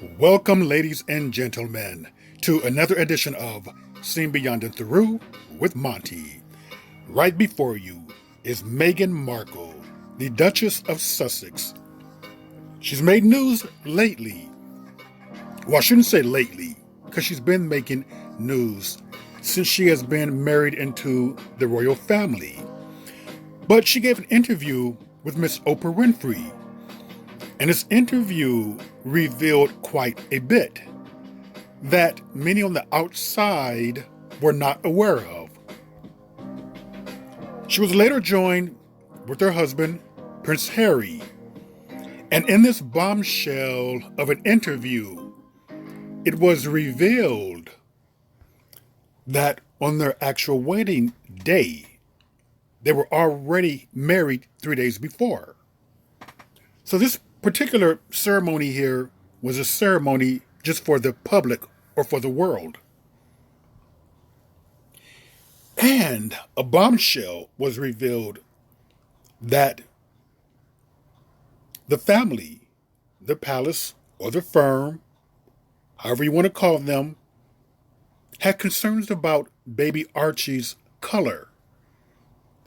Welcome, ladies and gentlemen, to another edition of Seen Beyond and Through with Monty. Right before you is Megan Markle, the Duchess of Sussex. She's made news lately. Well, I shouldn't say lately, because she's been making news since she has been married into the royal family. But she gave an interview with Miss Oprah Winfrey, and this interview revealed quite a bit that many on the outside were not aware of. She was later joined with her husband, Prince Harry, and in this bombshell of an interview, it was revealed that on their actual wedding day, they were already married 3 days before. So this particular ceremony here was a ceremony just for the public or for the world. And a bombshell was revealed that the family, the palace, or the firm, however you want to call them, had concerns about baby Archie's color,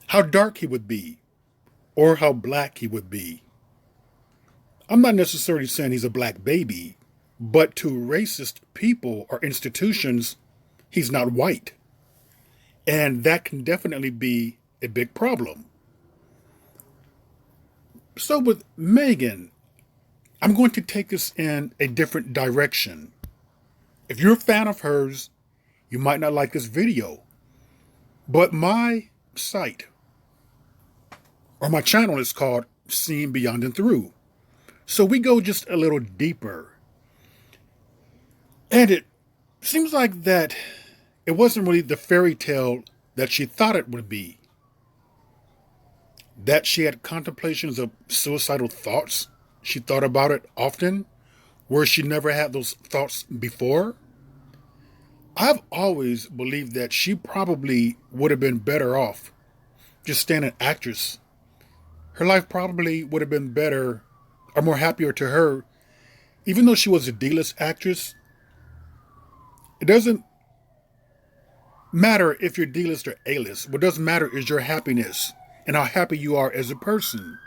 how dark he would be, or how black he would be. I'm not necessarily saying he's a black baby, but to racist people or institutions, he's not white. And that can definitely be a big problem. So with Megan, I'm going to take this in a different direction. If you're a fan of hers, you might not like this video. But my site, or my channel, is called Seen Beyond and Through. So we go just a little deeper. And it seems like that it wasn't really the fairy tale that she thought it would be. That she had contemplations of suicidal thoughts. She thought about it often, where she never had those thoughts before. I've always believed that she probably would have been better off just staying an actress. Her life probably would have been better or more happier to her, even though she was a D-list actress. It doesn't matter if you're D-list or A-list. What does matter is your happiness and how happy you are as a person.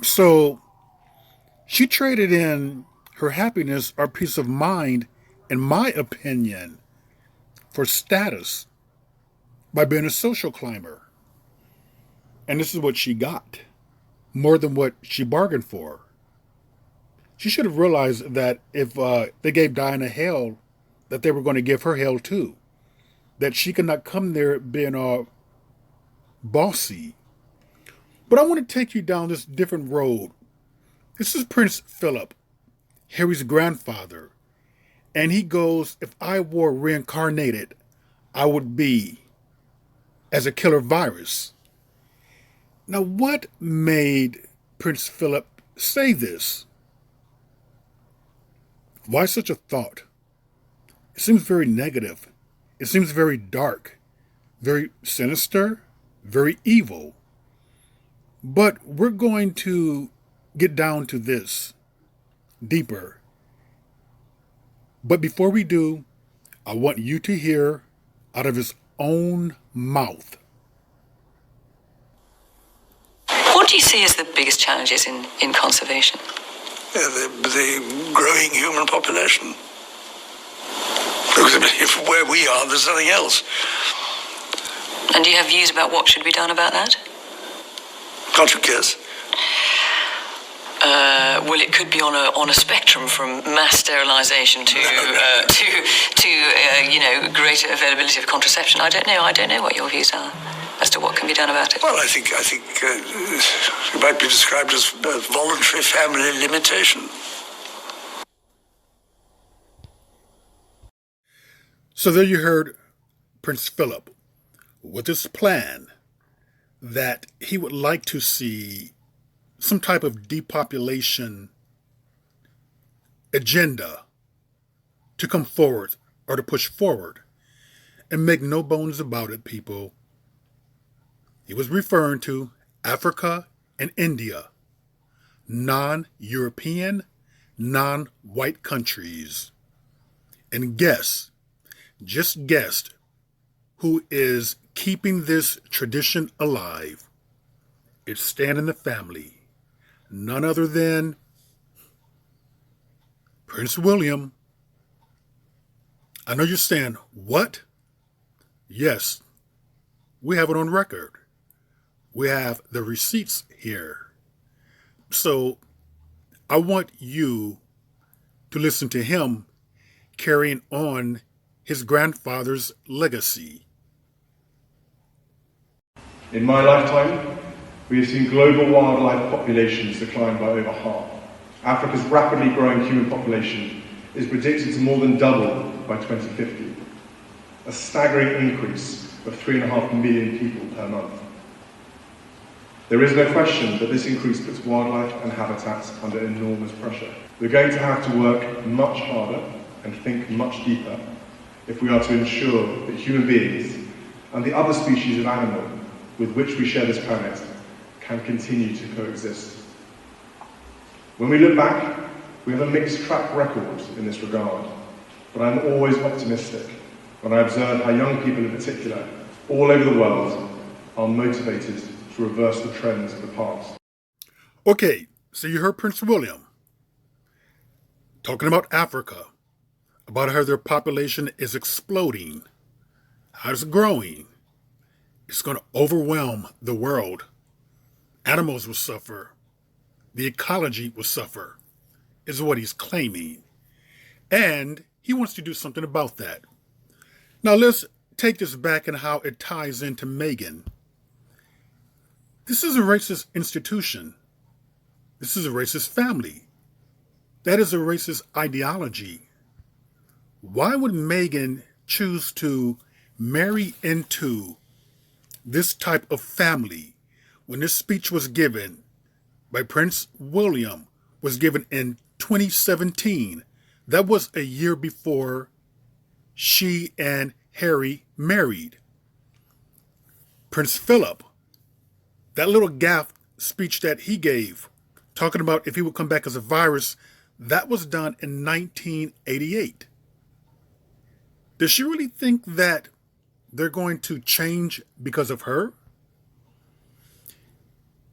So she traded in her happiness or peace of mind, in my opinion, for status by being a social climber. And this is what she got. More than what she bargained for. She should have realized that if they gave Diana hell, that they were going to give her hell too. That she could not come there being all bossy. But I want to take you down this different road. This is Prince Philip, Harry's grandfather. And he goes, if I were reincarnated, I would be as a killer virus. Now, what made Prince Philip say this? Why such a thought? It seems very negative. It seems very dark, very sinister, very evil. But we're going to get down to this deeper. But before we do, I want you to hear out of his own mouth. What do you see as the biggest challenges in conservation? The growing human population. Because if where we are, there's nothing else. And do you have views about what should be done about that? Can't you guess? Well, it could be on a spectrum from mass sterilisation to greater availability of contraception. I don't know what your views are as to what can be done about it. Well, I think it might be described as voluntary family limitation. So there you heard Prince Philip with his plan that he would like to see some type of depopulation agenda to come forward or to push forward. And make no bones about it, people. He was referring to Africa and India, non-European, non-white countries. And just guessed, who is keeping this tradition alive? It's staying in the family. None other than Prince William. I know you're saying, what? Yes, we have it on record. We have the receipts here. So I want you to listen to him carrying on his grandfather's legacy. In my lifetime, we have seen global wildlife populations decline by over half. Africa's rapidly growing human population is predicted to more than double by 2050, a staggering increase of 3.5 million people per month. There is no question that this increase puts wildlife and habitats under enormous pressure. We're going to have to work much harder and think much deeper if we are to ensure that human beings and the other species of animal with which we share this planet can continue to coexist. When we look back, we have a mixed track record in this regard, but I'm always optimistic when I observe how young people in particular, all over the world, are motivated to reverse the trends of the past. Okay, so you heard Prince William talking about Africa, about how their population is exploding, how it's growing. It's going to overwhelm the world. Animals will suffer. The ecology will suffer, is what he's claiming. And he wants to do something about that. Now let's take this back and how it ties into Megan. This is a racist institution. This is a racist family. That is a racist ideology. Why would Megan choose to marry into this type of family when this speech was given by Prince William, was given in 2017? That was a year before she and Harry married. Prince Philip, that little gaffe speech that he gave, talking about if he would come back as a virus, that was done in 1988. Does she really think that they're going to change because of her?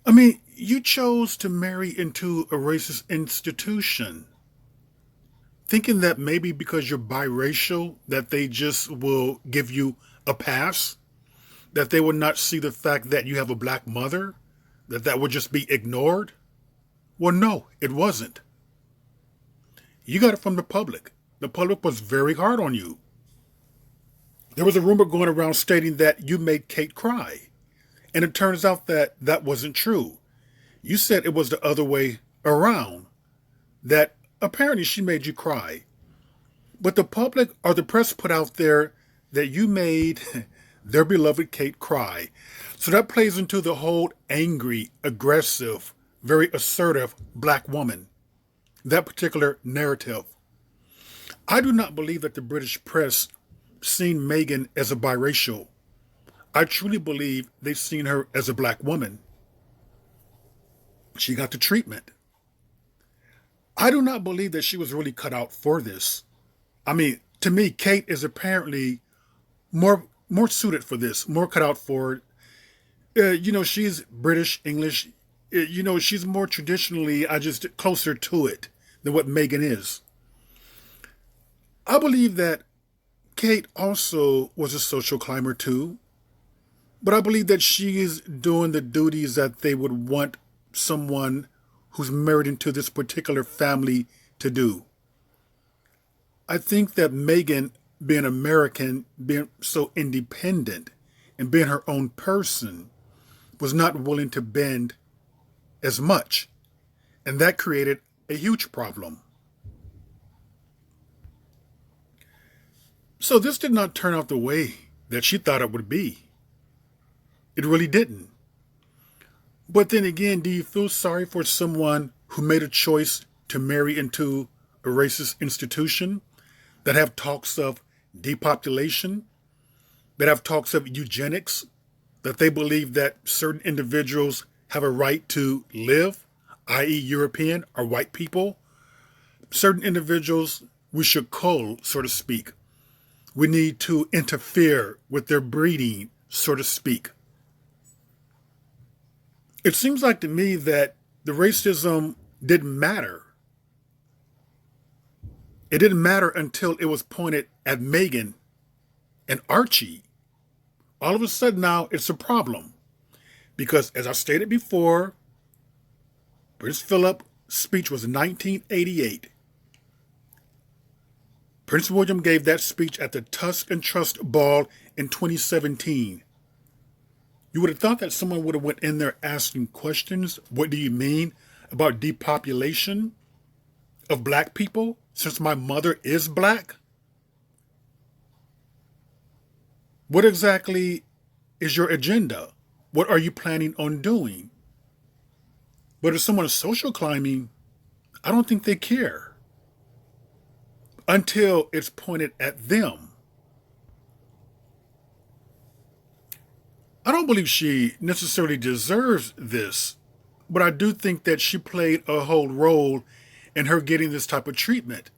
I mean, you chose to marry into a racist institution, thinking that maybe because you're biracial, that they just will give you a pass, that they would not see the fact that you have a black mother, that would just be ignored. Well, no, it wasn't. You got it from the public. The public was very hard on you. There was a rumor going around stating that you made Kate cry. And it turns out that that wasn't true. You said it was the other way around, that apparently she made you cry. But the public or the press put out there that you made their beloved Kate cry. So that plays into the whole angry, aggressive, very assertive black woman. That particular narrative. I do not believe that the British press seen Megan as a biracial. I truly believe they've seen her as a black woman. She got the treatment. I do not believe that she was really cut out for this. I mean, to me, Kate is apparently more suited for this, more cut out for it. She's British, English. She's more traditionally, just closer to it than what Megan is. I believe that Kate also was a social climber too. But I believe that she is doing the duties that they would want someone who's married into this particular family to do. I think that Megan, being American, being so independent, and being her own person, was not willing to bend as much. And that created a huge problem. So this did not turn out the way that she thought it would be. It really didn't. But then again, do you feel sorry for someone who made a choice to marry into a racist institution, that have talks of depopulation, that have talks of eugenics, that they believe that certain individuals have a right to live, i.e. European or white people, certain individuals we should cull, so to speak. We need to interfere with their breeding, so to speak. It seems like to me that the racism didn't matter. It didn't matter until it was pointed at Megan and Archie. All of a sudden now it's a problem. Because as I stated before, Prince Philip's speech was 1988. Prince William gave that speech at the Tusk and Trust Ball in 2017. You would have thought that someone would have went in there asking questions. What do you mean about depopulation of black people since my mother is black? What exactly is your agenda? What are you planning on doing? But if someone is social climbing, I don't think they care until it's pointed at them. I don't believe she necessarily deserves this, but I do think that she played a whole role in her getting this type of treatment.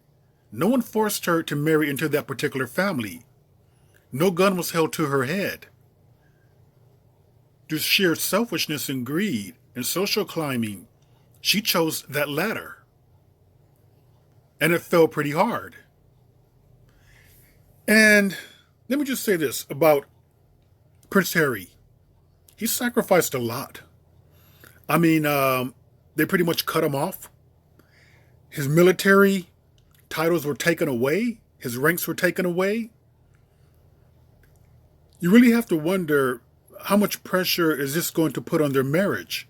No one forced her to marry into that particular family. No gun was held to her head. Through sheer selfishness and greed and social climbing, she chose that latter. And it fell pretty hard. And let me just say this about Prince Harry. He sacrificed a lot. I mean, they pretty much cut him off. His military titles were taken away. His ranks were taken away. You really have to wonder, how much pressure is this going to put on their marriage?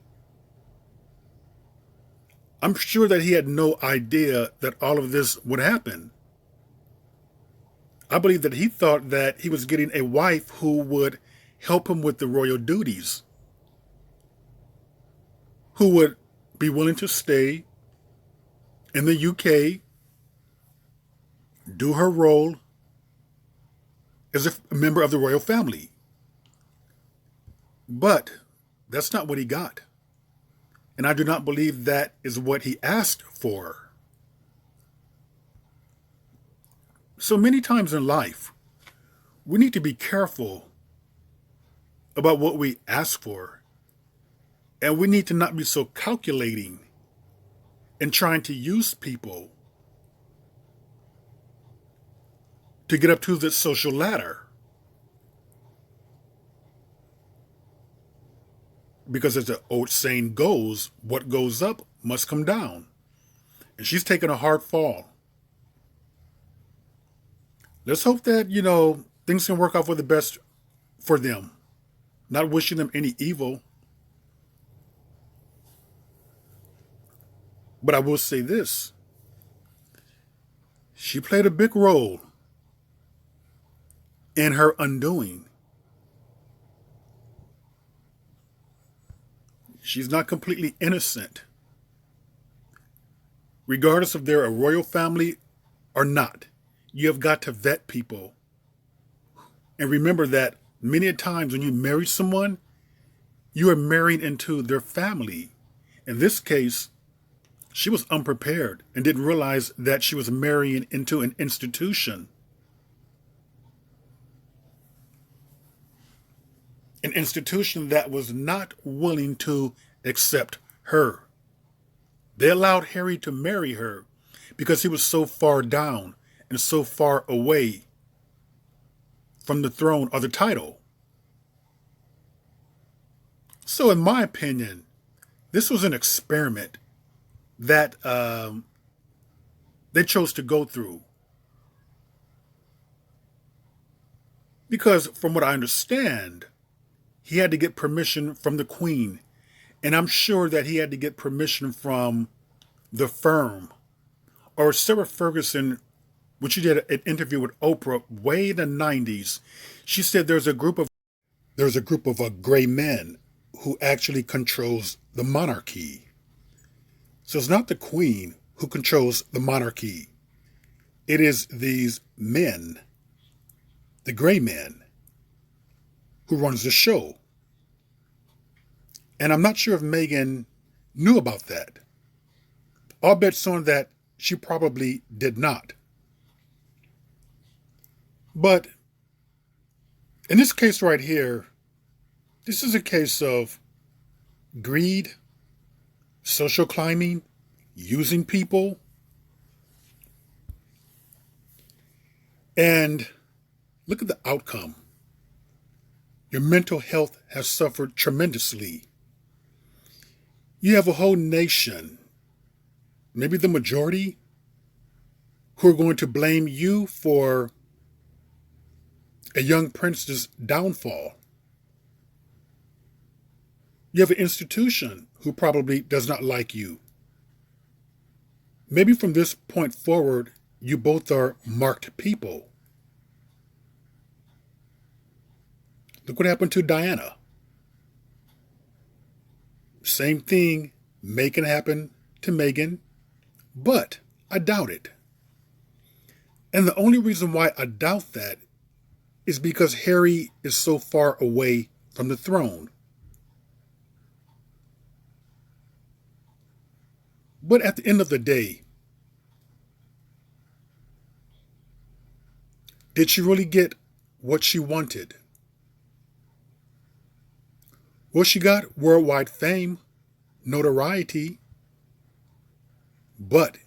I'm sure that he had no idea that all of this would happen. I believe that he thought that he was getting a wife who would help him with the royal duties, who would be willing to stay in the UK, do her role as a member of the royal family. But that's not what he got. And I do not believe that is what he asked for. So many times in life, we need to be careful about what we ask for. And we need to not be so calculating and trying to use people to get up to the social ladder. Because as the old saying goes, what goes up must come down. And she's taken a hard fall. Let's hope that, things can work out for the best for them. Not wishing them any evil. But I will say this. She played a big role in her undoing. She's not completely innocent. Regardless if they're a royal family or not, you have got to vet people. And remember that many a times when you marry someone, you are marrying into their family. In this case, she was unprepared and didn't realize that she was marrying into an institution. An institution that was not willing to accept her. They allowed Harry to marry her because he was so far down and so far away from the throne or the title. So in my opinion, this was an experiment that they chose to go through. Because from what I understand, he had to get permission from the Queen. And I'm sure that he had to get permission from the firm. Or Sarah Ferguson, when she did an interview with Oprah way in the 90s, she said there's a group of gray men who actually controls the monarchy. So it's not the Queen who controls the monarchy. It is these men, the gray men, who runs the show. And I'm not sure if Megan knew about that. All bets on that she probably did not. But in this case right here, this is a case of greed, social climbing, using people. And look at the outcome. Your mental health has suffered tremendously. You have a whole nation, maybe the majority, who are going to blame you for a young prince's downfall. You have an institution who probably does not like you. Maybe from this point forward, you both are marked people. Look what happened to Diana. Same thing may can happen to Megan, but I doubt it. And the only reason why I doubt that is because Harry is so far away from the throne. But at the end of the day, did she really get what she wanted? Well, she got worldwide fame, notoriety, but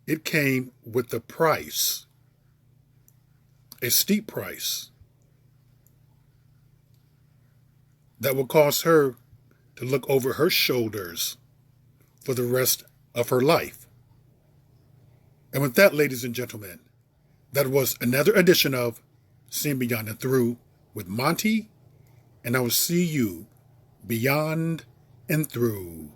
it came with a price, a steep price that will cause her to look over her shoulders for the rest of her life. And with that, ladies and gentlemen, that was another edition of Seeing Beyond and Through with Monty, and I will see you beyond and through.